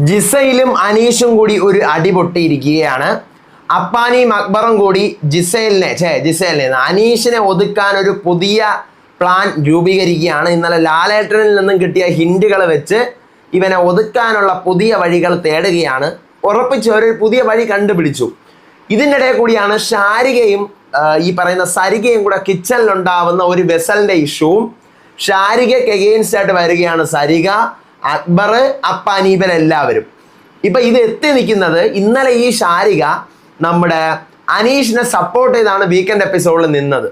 ജിസയിലും അനീഷും കൂടി ഒരു അടി പൊട്ടിയിരിക്കുകയാണ്. അപ്പാനിയും അക്ബറും കൂടി ജിസയിലിനെ അനീഷിനെ ഒതുക്കാൻ ഒരു പുതിയ പ്ലാൻ രൂപീകരിക്കുകയാണ്. ഇന്നലെ ലാലേട്ടനിൽ നിന്നും കിട്ടിയ ഹിന്റുകൾ വെച്ച് ഇവനെ ഒതുക്കാനുള്ള പുതിയ വഴികൾ തേടുകയാണ്. ഉറപ്പിച്ച് ഒരു പുതിയ വഴി കണ്ടുപിടിച്ചു. ഇതിനിടെ കൂടിയാണ് ഷാരികയും ഈ പറയുന്ന സരികയും കൂടെ കിച്ചണിലുണ്ടാവുന്ന ഒരു വെസലിന്റെ ഇഷ്യൂവും. ഷാരികയ്ക്ക് എഗെയിൻസ്റ്റ് ആയിട്ട് വരികയാണ് സരിക, അക്ബർ, അപ്പാനി, ഇവരെല്ലാവരും. ഇപ്പൊ ഇത് എത്തി നിൽക്കുന്നത് ഇന്നലെ ഈ ഷാരിക നമ്മുടെ അനീഷിനെ സപ്പോർട്ട് ചെയ്താണ് വീക്കെൻഡ് എപ്പിസോഡിൽ നിന്നത്.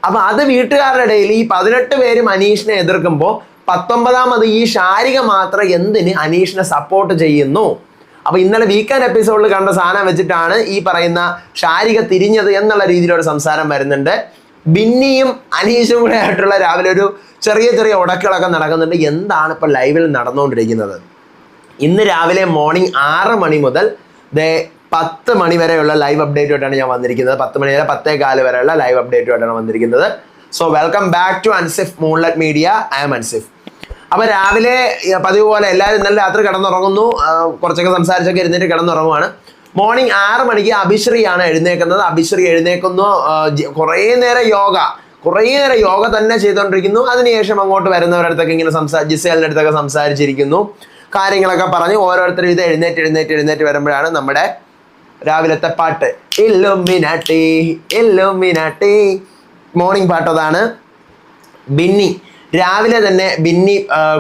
അപ്പൊ അത് വീട്ടുകാരുടെ ഇടയിൽ ഈ 18 പേരും അനീഷിനെ എതിർക്കുമ്പോൾ 19ാമത് ഈ ഷാരിക മാത്രം എന്തിന് അനീഷിനെ സപ്പോർട്ട് ചെയ്യുന്നു? അപ്പൊ ഇന്നലെ വീക്കെൻഡ് എപ്പിസോഡിൽ കണ്ട സാധനം വെച്ചിട്ടാണ് ഈ പറയുന്ന ഷാരിക തിരിഞ്ഞത് എന്നുള്ള രീതിയിലൊരു സംസാരം വരുന്നുണ്ട്. ബിന്നിയും അനീഷും കൂടെ ആയിട്ടുള്ള രാവിലെ ഒരു ചെറിയ ചെറിയ ഉടക്കുകളൊക്കെ നടക്കുന്നുണ്ട്. എന്താണ് ഇപ്പൊ ലൈവിൽ നടന്നുകൊണ്ടിരിക്കുന്നത്? ഇന്ന് രാവിലെ മോർണിംഗ് 6 മണി മുതൽ 10 മണി വരെയുള്ള ലൈവ് അപ്ഡേറ്റുമായിട്ടാണ് ഞാൻ വന്നിരിക്കുന്നത്. 10 മണി വരെ 10:15 വരെയുള്ള ലൈവ് അപ്ഡേറ്റുമായിട്ടാണ് വന്നിരിക്കുന്നത്. So welcome back to Ansif moonlight media. I am Ansif. അപ്പൊ രാവിലെ പതിവ് പോലെ എല്ലാവരും ഇന്നലെ രാത്രി കിടന്നുറങ്ങുന്നു, കുറച്ചൊക്കെ സംസാരിച്ചൊക്കെ ഇരുന്നിട്ട് കിടന്നുറങ്ങുവാണ്. മോർണിംഗ് 6 മണിക്ക് അഭിശ്രീയാണ് എഴുന്നേക്കുന്നത്. അഭിശ്രീ എഴുന്നേക്കുന്നു, കുറേ നേരം യോഗ തന്നെ ചെയ്തുകൊണ്ടിരിക്കുന്നു. അതിനുശേഷം അങ്ങോട്ട് വരുന്നവരുടെ അടുത്തൊക്കെ ഇങ്ങനെ ജിസേലിൻ്റെ അടുത്തൊക്കെ സംസാരിച്ചിരിക്കുന്നു, കാര്യങ്ങളൊക്കെ പറഞ്ഞ് ഓരോരുത്തരും ഇത് എഴുന്നേറ്റ് വരുമ്പോഴാണ് നമ്മുടെ രാവിലത്തെ പാട്ട് ഇല്ലുമിനാട്ടി ഇല്ലുമിനാട്ടി മോർണിംഗ് പാട്ട്. അതാണ് ബിന്നി. രാവിലെ തന്നെ ബിന്നി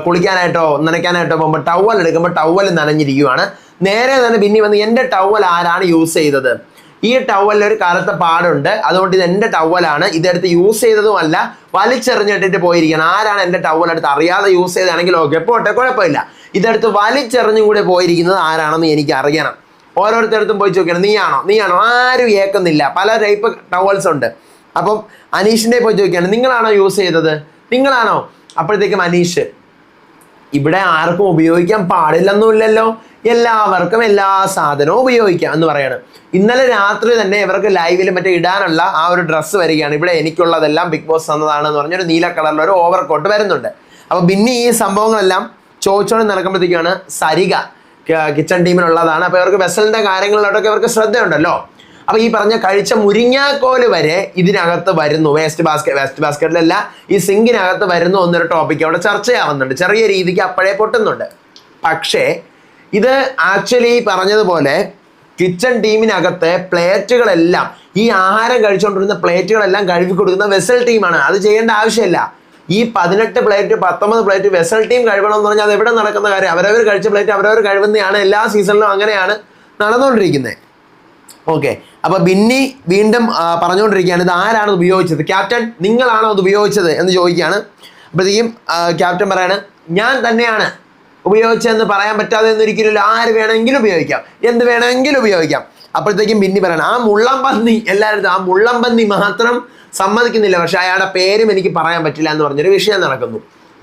കുളിക്കാനായിട്ടോ നനയ്ക്കാനായിട്ടോ പോകുമ്പോൾ ടവൽ എടുക്കുമ്പോൾ ടവൽ നനഞ്ഞിരിക്കുവാണ്. നേരെ തന്നെ ബിന്നി വന്ന് എൻ്റെ ടവൽ ആരാണ് യൂസ് ചെയ്തത്? ഈ ടവലിൽ ഒരു കറുത്ത പാടുണ്ട്, അതുകൊണ്ട് ഇത് എൻ്റെ ടവലാണ്, ഇതെടുത്ത് യൂസ് ചെയ്തതുമല്ല, വലിച്ചെറിഞ്ഞിട്ടിട്ട് പോയിരിക്കണം. ആരാണ് എൻ്റെ ടവൽ എടുത്ത് അറിയാതെ യൂസ് ചെയ്താണെങ്കിൽ ഓക്കെ, പോട്ടെ, കുഴപ്പമില്ല. ഇതെടുത്ത് വലിച്ചെറിഞ്ഞും കൂടെ പോയിരിക്കുന്നത് ആരാണെന്ന് എനിക്ക് അറിയണം. ഓരോരുത്തരടുത്തും പോയി ചോദിക്കണം, നീയാണോ? ആരും ഏക്കുന്നില്ല. പല ടൈപ്പ് ടവൽസ് ഉണ്ട്. അപ്പം അനീഷിൻ്റെ പോയി ചോദിക്കുകയാണ്, നിങ്ങളാണോ യൂസ് ചെയ്തത്? നിങ്ങളാണോ? അപ്പോഴത്തേക്കും അനീഷ്, ഇവിടെ ആർക്കും ഉപയോഗിക്കാൻ പാടില്ലെന്നുമില്ലല്ലോ, എല്ലാവർക്കും എല്ലാ സാധനവും ഉപയോഗിക്കാം എന്ന് പറയാണ്. ഇന്നലെ രാത്രി തന്നെ ഇവർക്ക് ലൈവിൽ മറ്റേ ഇടാനുള്ള ആ ഒരു ഡ്രസ്സ് വരികയാണ്. ഇവിടെ എനിക്കുള്ളതെല്ലാം ബിഗ് ബോസ് തന്നതാണെന്ന് പറഞ്ഞൊരു നീല കളറിലൊരു ഓവർകോട്ട് വരുന്നുണ്ട്. അപ്പോൾ ബിന്നി ഈ സംഭവങ്ങളെല്ലാം ചോദിച്ചോണ്ട് നടക്കുമ്പോഴത്തേക്കാണ് സരിക കിച്ചൺ ടീമിനുള്ളതാണ്. അപ്പോൾ ഇവർക്ക് വെസലിൻ്റെ കാര്യങ്ങളിലോട്ടൊക്കെ ഇവർക്ക് ശ്രദ്ധയുണ്ടല്ലോ. അപ്പോൾ ഈ പറഞ്ഞ കഴിച്ച മുരിങ്ങാക്കോല് വരെ ഇതിനകത്ത് വരുന്നു. വേസ്റ്റ് ബാസ്ക്കറ്റിലല്ല, ഈ സിങ്കിനകത്ത് വരുന്നു എന്നൊരു ടോപ്പിക്ക് അവിടെ ചർച്ചയാവുന്നുണ്ട്. ചെറിയ രീതിക്ക് അപ്പോഴേ പൊട്ടുന്നുണ്ട്. പക്ഷേ ഇത് ആക്ച്വലി പറഞ്ഞതുപോലെ കിച്ചൺ ടീമിനകത്ത് പ്ലേറ്റുകളെല്ലാം, ഈ ആഹാരം കഴിച്ചുകൊണ്ടിരുന്ന പ്ലേറ്റുകളെല്ലാം കഴുകി കൊടുക്കുന്ന വെസൽ ടീമാണ്. അത് ചെയ്യേണ്ട ആവശ്യമില്ല. ഈ 18 പ്ലേറ്റ് 19 പ്ലേറ്റ് വെസൽ ടീം കഴുകണമെന്ന് പറഞ്ഞാൽ അത് എവിടെ നടക്കുന്ന കാര്യം? അവരവർ കഴിച്ച പ്ലേറ്റ് അവരവർ കഴുകുന്നതാണ്. എല്ലാ സീസണിലും അങ്ങനെയാണ് നടന്നുകൊണ്ടിരിക്കുന്നത്. ഓക്കെ, അപ്പൊ ബിന്നി വീണ്ടും പറഞ്ഞുകൊണ്ടിരിക്കുകയാണ്, ഇത് ആരാണ് ഉപയോഗിച്ചത്? ക്യാപ്റ്റൻ, നിങ്ങളാണോ അത് ഉപയോഗിച്ചത് എന്ന് ചോദിക്കുകയാണ്. അപ്പോഴത്തേക്കും ക്യാപ്റ്റൻ പറയാണ്, ഞാൻ തന്നെയാണ് ഉപയോഗിച്ചതെന്ന് പറയാൻ പറ്റാതെ എന്നൊരിക്കലും, ആര് വേണമെങ്കിലും ഉപയോഗിക്കാം, എന്ത് വേണമെങ്കിലും ഉപയോഗിക്കാം. അപ്പോഴത്തേക്കും ബിന്നി പറയണം, ആ മുള്ളംപന്നി, എല്ലാവരും ആ മുള്ളംപന്നി മാത്രം സമ്മതിക്കുന്നില്ല, പക്ഷെ അയാളുടെ പേരും എനിക്ക് പറയാൻ പറ്റില്ല എന്ന് പറഞ്ഞൊരു വിഷയം നടക്കുന്നു.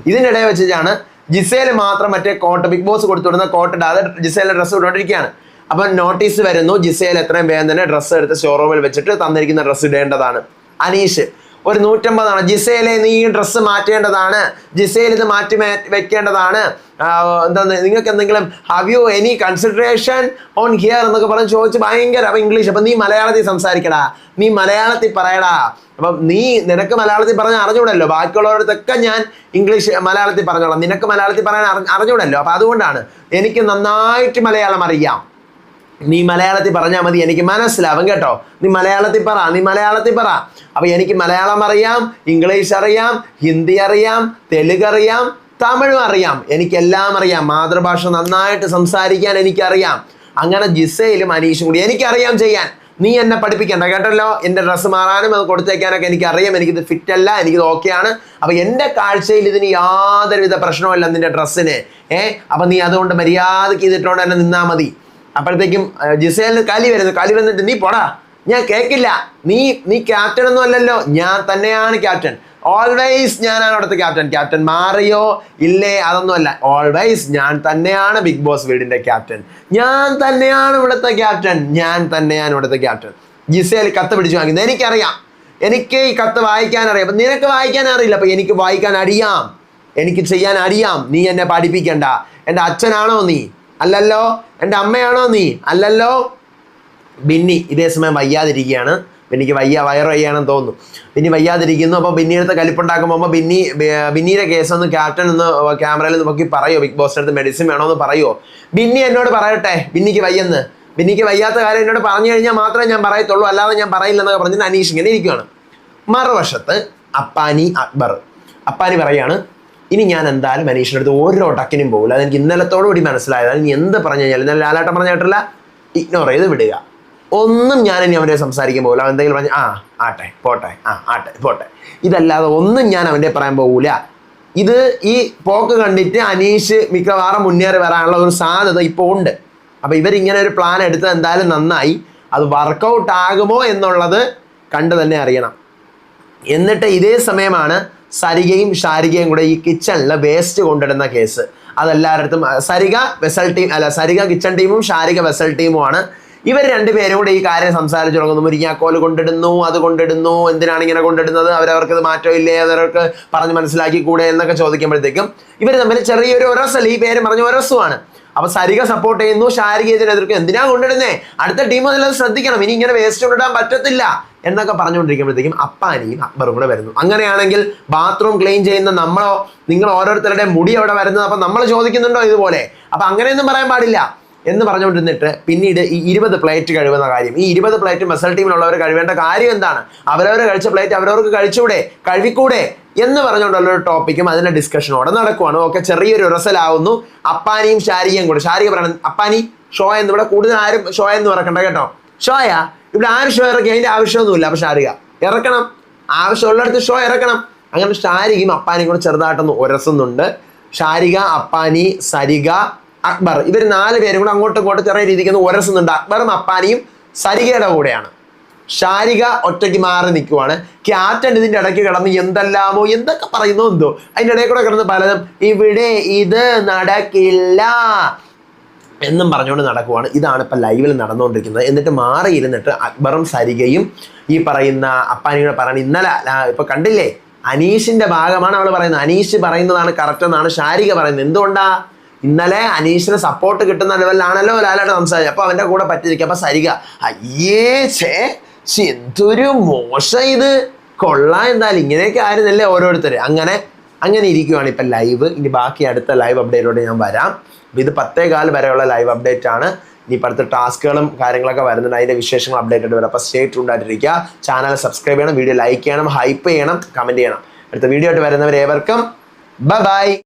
ഇതിനിടെ വെച്ചിട്ടാണ് ജിസേൽ മാത്രം മറ്റേ കോട്ട്, ബിഗ് ബോസ് കൊടുത്തുവിടുന്ന കോട്ട് ഇടാതെ ജിസേലിന്റെ ഡ്രസ്സ് ഇട്ടുകൊണ്ടിരിക്കുകയാണ്. അപ്പം നോട്ടീസ് വരുന്നു, ജിസേൽ എത്രയും വേഗം തന്നെ ഡ്രസ്സ് എടുത്ത് ഷോറൂമിൽ വെച്ചിട്ട് തന്നിരിക്കുന്ന ഡ്രസ്സ് ഇടേണ്ടതാണ്. അനീഷ്, ഒരു 150 ജിസേലെ നീ ഈ ഡ്രസ്സ് മാറ്റേണ്ടതാണ്, ജിസേൽ ഇത് മാറ്റി വെക്കേണ്ടതാണ്, എന്താ നിങ്ങൾക്ക് എന്തെങ്കിലും have you any consideration on here എന്നൊക്കെ പറഞ്ഞ് ചോദിച്ച് ഭയങ്കര. അപ്പം ഇംഗ്ലീഷ്, അപ്പം നീ മലയാളത്തിൽ സംസാരിക്കടാ, നീ മലയാളത്തിൽ പറയടാ. അപ്പം നിനക്ക് മലയാളത്തിൽ പറഞ്ഞാൽ അറിഞ്ഞൂടല്ലോ, ബാക്കിയുള്ളവരടുത്തൊക്കെ ഞാൻ മലയാളത്തിൽ പറഞ്ഞോളാം, നിനക്ക് മലയാളത്തിൽ പറയാൻ അറിഞ്ഞൂടല്ലോ. അപ്പം അതുകൊണ്ടാണ്, എനിക്ക് നന്നായിട്ട് മലയാളം അറിയാം, നീ മലയാളത്തിൽ പറഞ്ഞാൽ മതി, എനിക്ക് മനസ്സിലാവും കേട്ടോ, നീ മലയാളത്തിൽ പറ. അപ്പൊ എനിക്ക് മലയാളം അറിയാം, ഇംഗ്ലീഷ് അറിയാം, ഹിന്ദി അറിയാം, തെലുങ്ക് അറിയാം, തമിഴും അറിയാം, എനിക്കെല്ലാം അറിയാം, മാതൃഭാഷ നന്നായിട്ട് സംസാരിക്കാൻ എനിക്കറിയാം. അങ്ങനെ ജിസയിലും അനീഷും കൂടി എനിക്കറിയാം ചെയ്യാൻ, നീ എന്നെ പഠിപ്പിക്കണ്ട കേട്ടല്ലോ. എൻ്റെ ഡ്രസ്സ് മാറാനും അത് കൊടുത്തേക്കാനൊക്കെ എനിക്കറിയാം, എനിക്കിത് ഫിറ്റ് അല്ല, എനിക്കിത് ഓക്കെയാണ്. അപ്പൊ എൻ്റെ കാഴ്ചയിൽ ഇതിന് യാതൊരുവിധ പ്രശ്നവുമില്ല നിന്റെ ഡ്രസ്സിന്. അപ്പൊ നീ അതുകൊണ്ട് മര്യാദക്ക് ചെയ്തിട്ടുകൊണ്ട് തന്നെ നിന്നാ മതി. അപ്പോഴത്തേക്കും ജിസേലിന് കലി വന്നിട്ട്, നീ പോടാ, ഞാൻ കേൾക്കില്ല, നീ ക്യാപ്റ്റൻ ഒന്നും അല്ലല്ലോ, ഞാൻ തന്നെയാണ് ക്യാപ്റ്റൻ, ഓൾവേസ് ഞാനാണ് അവിടുത്തെ ക്യാപ്റ്റൻ. ക്യാപ്റ്റൻ മാറിയോ ഇല്ലേ അതൊന്നുമല്ല, ഓൾവേസ് ഞാൻ തന്നെയാണ് ബിഗ് ബോസ് വീടിന്റെ ക്യാപ്റ്റൻ, ഞാൻ തന്നെയാണ് ഇവിടുത്തെ ക്യാപ്റ്റൻ. ജിസേൽ കത്ത് പിടിച്ചു വാങ്ങുന്നത് എനിക്കറിയാം, എനിക്ക് ഈ കത്ത് വായിക്കാൻ അറിയാം. അപ്പൊ നിനക്ക് വായിക്കാൻ അറിയില്ല, അപ്പൊ എനിക്ക് വായിക്കാൻ അറിയാം, എനിക്ക് ചെയ്യാൻ അറിയാം, നീ എന്നെ പഠിപ്പിക്കണ്ട. എൻ്റെ അച്ഛനാണോ നീ? അല്ലല്ലോ. എൻ്റെ അമ്മയാണോ നീ? അല്ലല്ലോ. ബിന്നി ഇതേ സമയം വയ്യാതിരിക്കുകയാണ്. ബിന്നിക്ക് വയറ് വയ്യാണെന്ന് തോന്നുന്നു. ബിന്നി വയ്യാതിരിക്കുന്നു. അപ്പോൾ ബിന്നിയുടെ കലിപ്പുണ്ടാക്കുമ്പോൾ ബിന്നിയുടെ കേസ് ഒന്ന് ക്യാപ്റ്റൻ ഒന്ന് ക്യാമറയിൽ നോക്കി പറയുമോ, ബിഗ് ബോസിൻ്റെ അടുത്ത് മെഡിസിൻ വേണമെന്ന് പറയുമോ? ബിന്നി എന്നോട് പറയട്ടെ ബിന്നിക്ക് വയ്യെന്ന്. ബിന്നിക്ക് വയ്യാത്ത കാര്യം എന്നോട് പറഞ്ഞു കഴിഞ്ഞാൽ മാത്രമേ ഞാൻ പറയത്തുള്ളൂ, അല്ലാതെ ഞാൻ പറയില്ലെന്നൊക്കെ പറഞ്ഞിട്ട് അനീഷ് ഇങ്ങനെ ഇരിക്കുകയാണ്. മറുവശത്ത് അപ്പാനി അക്ബർ. അപ്പാനി പറയാണ്, ഇനി ഞാൻ എന്തായാലും അനീഷിൻ്റെ അടുത്ത് ഓരോ ടക്കിനും പോകില്ല. അതെനിക്ക് ഇന്നലത്തോടുകൂടി മനസ്സിലായതാണ്. ഇനി എന്ത് പറഞ്ഞു കഴിഞ്ഞാൽ ഇന്നലെ ലാലാട്ടം പറഞ്ഞിട്ടില്ല, ഇഗ്നോർ ചെയ്ത് വിടുക. ഒന്നും ഞാൻ ഇനി അവൻ്റെ സംസാരിക്കാൻ പോകില്ല. അവൻ എന്തെങ്കിലും പറഞ്ഞ് ആട്ടെ പോട്ടെ, ആട്ടെ പോട്ടെ, ഇതല്ലാതെ ഒന്നും ഞാൻ അവൻ്റെ പറയാൻ പോകില്ല. ഇത് ഈ പോക്ക് കണ്ടിട്ട് അനീഷ് മിക്കവാറും മുന്നേറി വരാനുള്ള ഒരു സാധ്യത ഇപ്പോൾ ഉണ്ട്. അപ്പോൾ ഇവരിങ്ങനെ ഒരു പ്ലാൻ എടുത്തത് എന്തായാലും നന്നായി. അത് വർക്കൗട്ട് ആകുമോ എന്നുള്ളത് കണ്ടു തന്നെ അറിയണം. എന്നിട്ട് ഇതേ സമയമാണ് സരികയും ഷാരികയും കൂടെ ഈ കിച്ചണിൽ വേസ്റ്റ് കൊണ്ടിടുന്ന കേസ്. അതെല്ലായിടത്തും സരിക കിച്ചൺ ടീമും ഷാരിക വെസൽ ടീമുമാണ്. ഇവർ രണ്ടുപേരും കൂടെ ഈ കാര്യം സംസാരിച്ചു തുടങ്ങുന്നു. മുരിങ്ങാക്കോല് കൊണ്ടിടുന്നു, അത് കൊണ്ടിടുന്നു, എന്തിനാണ് ഇങ്ങനെ കൊണ്ടിടുന്നത്, അവരവർക്ക് മാറ്റമില്ലേ, അവരവർക്ക് പറഞ്ഞ് മനസ്സിലാക്കി കൂടെ എന്നൊക്കെ ചോദിക്കുമ്പോഴത്തേക്കും ഇവർ തമ്മിൽ ചെറിയൊരു ഒരസൽ, ഈ പേര് പറഞ്ഞ ഒരസുമാണ്. അപ്പൊ സരിക സപ്പോർട്ട് ചെയ്യുന്നു, ഷാരിക ഇതിനെ എതിർക്കും. എന്തിനാ കൊണ്ടിടുന്നേ, അടുത്ത ടീം അതിലത് ശ്രദ്ധിക്കണം, ഇനി ഇങ്ങനെ വേസ്റ്റ് കൊണ്ടിടാൻ പറ്റത്തില്ല എന്നൊക്കെ പറഞ്ഞുകൊണ്ടിരിക്കുമ്പോഴത്തേക്കും അപ്പാനിയും അക്ബറും കൂടെ വരുന്നു. അങ്ങനെയാണെങ്കിൽ ബാത്റൂം ക്ലീൻ ചെയ്യുന്ന നമ്മളോ, നിങ്ങൾ ഓരോരുത്തരുടെ മുടി അവിടെ വരുന്നത്, അപ്പൊ നമ്മൾ ചോദിക്കുന്നുണ്ടോ ഇതുപോലെ? അപ്പൊ അങ്ങനെയൊന്നും പറയാൻ പാടില്ല എന്ന് പറഞ്ഞുകൊണ്ടിരുന്നിട്ട് പിന്നീട് ഈ 20 പ്ലേറ്റ് കഴിവുന്ന കാര്യം, ഈ 20 പ്ലേറ്റ് മത്സര ടീമിലുള്ളവർ കഴിവേണ്ട കാര്യം എന്താണ്? അവരവർ കഴിച്ച പ്ലേറ്റ് അവരവർക്ക് കഴിവിക്കൂടെ എന്ന് പറഞ്ഞുകൊണ്ടുള്ളൊരു ടോപ്പിക്കും അതിന്റെ ഡിസ്കഷനോടെ നടക്കുവാണ്. ഓക്കെ, ചെറിയൊരു ഉരസലാവുന്നു. അപ്പാനിയും ഷാരികയും കൂടെ. ഷാരിക പറയണം, അപ്പാനി ഷോ എന്ന് ഇവിടെ കൂടുതൽ ആരും ഷോ എന്ന് പറക്കണ്ട കേട്ടോ. ഷോയ ഇവിടെ ആരും ഷോ ഇറക്കി, അതിന്റെ ആവശ്യമൊന്നുമില്ല. അപ്പൊ ഷാരിക ഇറക്കണം, ആവശ്യമുള്ളിടത്ത് ഷോ ഇറക്കണം. അങ്ങനെ ഷാരികയും അപ്പാനിയും കൂടെ ചെറുതായിട്ടൊന്ന് ഉരസുന്നുണ്ട്. ഷാരിക, അപ്പാനി, സരിക, അക്ബർ, ഇവർ 4 പേരും കൂടെ അങ്ങോട്ടും ഇങ്ങോട്ടും ചെറിയ രീതിക്ക് ഒന്ന് ഉരസുന്നുണ്ട്. അക്ബറും അപ്പാനിയും സരികയുടെ കൂടെയാണ്. ഷാരിക ഒറ്റയ്ക്ക് മാറി നിൽക്കുവാണ്. ക്യാപ്റ്റൻ ഇതിന്റെ ഇടയ്ക്ക് കിടന്ന് എന്തെല്ലാമോ എന്തൊക്കെ പറയുന്നു എന്തോ, അതിൻ്റെ ഇടയിൽ കൂടെ കിടന്ന് പലതും ഇവിടെ ഇത് നടക്കില്ല എന്നും പറഞ്ഞുകൊണ്ട് നടക്കുവാണ്. ഇതാണ് ഇപ്പം ലൈവിൽ നടന്നുകൊണ്ടിരിക്കുന്നത്. എന്നിട്ട് മാറിയിരുന്നിട്ട് അക്ബറും സരികയും ഈ പറയുന്ന അപ്പാനിയുടെ പറയണ, ഇന്നലെ ഇപ്പൊ കണ്ടില്ലേ, അനീഷിന്റെ ഭാഗമാണ് അവൾ പറയുന്നത്. അനീഷ് പറയുന്നതാണ് കറക്റ്റ് എന്നാണ് ഷാരിക പറയുന്നത്. എന്തുകൊണ്ടാ? ഇന്നലെ അനീഷിന് സപ്പോർട്ട് കിട്ടുന്ന ലെവലിലാണല്ലോ ലാലാട്ട് സംസാരിച്ചത്. അപ്പൊ അവന്റെ കൂടെ പറ്റിയിരിക്കും. അപ്പൊ സരിക എന്തൊരു മോശം, ഇത് കൊള്ളാം, എന്തായാലും ഇങ്ങനെയൊക്കെ ആയിരുന്നല്ലേ ഓരോരുത്തർ. അങ്ങനെ ഇരിക്കുവാണ് ഇപ്പം ലൈവ്. ഇനി ബാക്കി അടുത്ത ലൈവ് അപ്ഡേറ്റോടെ ഞാൻ വരാം. ഇത് 10:15 വരെയുള്ള ലൈവ് അപ്ഡേറ്റ് ആണ്. ഇനി അടുത്ത ടാസ്കുകളും കാര്യങ്ങളൊക്കെ വരുന്നുണ്ട്, അതിൻ്റെ വിശേഷങ്ങൾ അപ്ഡേറ്റ് ആയിട്ട് വരും. അപ്പോൾ സ്റ്റേ ട്യൂൺഡ് ആയിട്ടിരിക്കുക. ചാനൽ സബ്സ്ക്രൈബ് ചെയ്യണം, വീഡിയോ ലൈക്ക് ചെയ്യണം, ഹൈപ്പ് ചെയ്യണം, കമൻറ്റ് ചെയ്യണം. അടുത്ത വീഡിയോ ആയിട്ട് വരുന്നവരേവർക്കും ബൈ.